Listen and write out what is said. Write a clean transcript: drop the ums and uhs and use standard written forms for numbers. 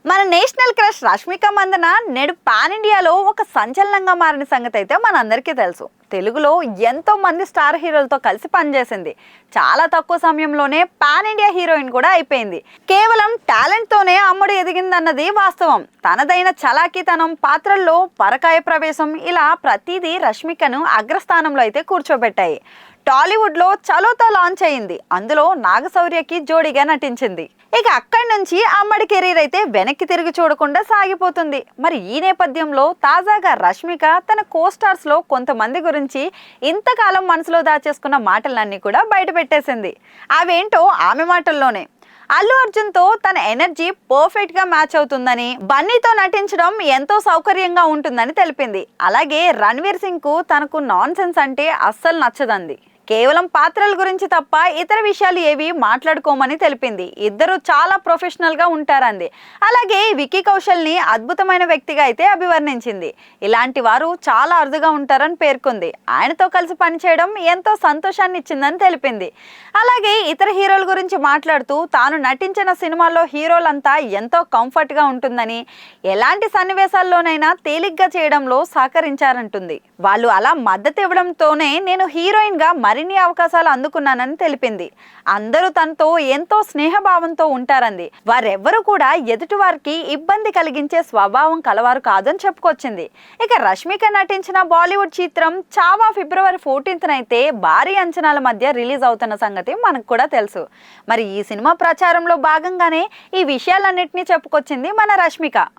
మన national crush Rashmika Mandanna నేడు pan ఇండియాలో ఒక సంచలనంగా మారిన సంగతి అయితే మనందరికీ తెలుసు. తెలుగులో ఎంతో మంది స్టార్ హీరోలతో కలిసి పనిచేసింది. చాలా తక్కువ సమయంలోనే పాన్ ఇండియా హీరోయిన్ కూడా అయిపోయింది. కేవలం టాలెంట్ తోనే అమ్మడు ఎదిగిందన్నది వాస్తవం. తనదైన చలాకీతనం, పాత్రల్లో పరకాయ ప్రవేశం, ఇలా ప్రతిదీ రష్మికను అగ్రస్థానంలో అయితే కూర్చోబెట్టాయి. టాలీవుడ్ లో చలోతో లాంచ్ అయింది. అందులో నాగశౌర్యకి జోడీగా నటించింది. ఇక అక్కడి నుంచి అమ్మడి కెరీర్ అయితే వెనక్కి తిరిగి చూడకుండా సాగిపోతుంది. మరి ఈ నేపథ్యంలో తాజాగా రష్మిక తన కోస్టార్స్ లో కొంతమంది గురించి ఇంతకాలం మనసులో దాచేసుకున్న మాటలన్నీ కూడా బయట పెట్టేసింది. అవేంటో ఆమె మాటల్లోనే. అల్లు అర్జున్ తో తన ఎనర్జీ పర్ఫెక్ట్ గా మ్యాచ్ అవుతుందని, బన్నీతో నటించడం ఎంతో సౌకర్యంగా ఉంటుందని తెలిపింది. అలాగే రణ్వీర్ సింగ్ కు తనకు నాన్ సెన్స్ అంటే అస్సలు నచ్చదంది. కేవలం పాత్రల గురించి తప్ప ఇతర విషయాలు ఏవి మాట్లాడుకోమని తెలిపింది. ఇద్దరు చాలా ప్రొఫెషనల్ గా ఉంటారంది. అలాగే విక్కీ కౌశల్ ని అద్భుతమైన వ్యక్తిగా అయితే అభివర్ణించింది. ఇలాంటి వారు చాలా అరుదుగా ఉంటారని పేర్కొంది. ఆయనతో కలిసి పనిచేయడం ఎంతో సంతోషాన్ని ఇచ్చిందని తెలిపింది. అలాగే ఇతర హీరోల గురించి మాట్లాడుతూ తాను నటించిన సినిమాల్లో హీరోలంతా ఎంతో కంఫర్ట్ గా ఉంటుందని, ఎలాంటి సన్నివేశాల్లోనైనా తేలిగ్గా చేయడంలో సహకరించారంటుంది. వాళ్ళు అలా మద్దతు ఇవ్వడంతోనే నేను హీరోయిన్ గా మరిన్ని అవకాశాలు అందుకున్నానని తెలిపింది. అందరూ తనతో ఎంతో స్నేహభావంతో ఉంటారంది. వారెవ్వరూ కూడా ఎదుటి వారికి ఇబ్బంది కలిగించే స్వభావం కలవారు కాదని చెప్పుకొచ్చింది. ఇక రష్మిక నటించిన బాలీవుడ్ చిత్రం చావా ఫిబ్రవరి 14న అయితే భారీ అంచనాల మధ్య రిలీజ్ అవుతున్న సంగతి మనకు కూడా తెలుసు. మరి ఈ సినిమా ప్రచారంలో భాగంగానే ఈ విషయాలన్నింటినీ చెప్పుకొచ్చింది మన రష్మిక.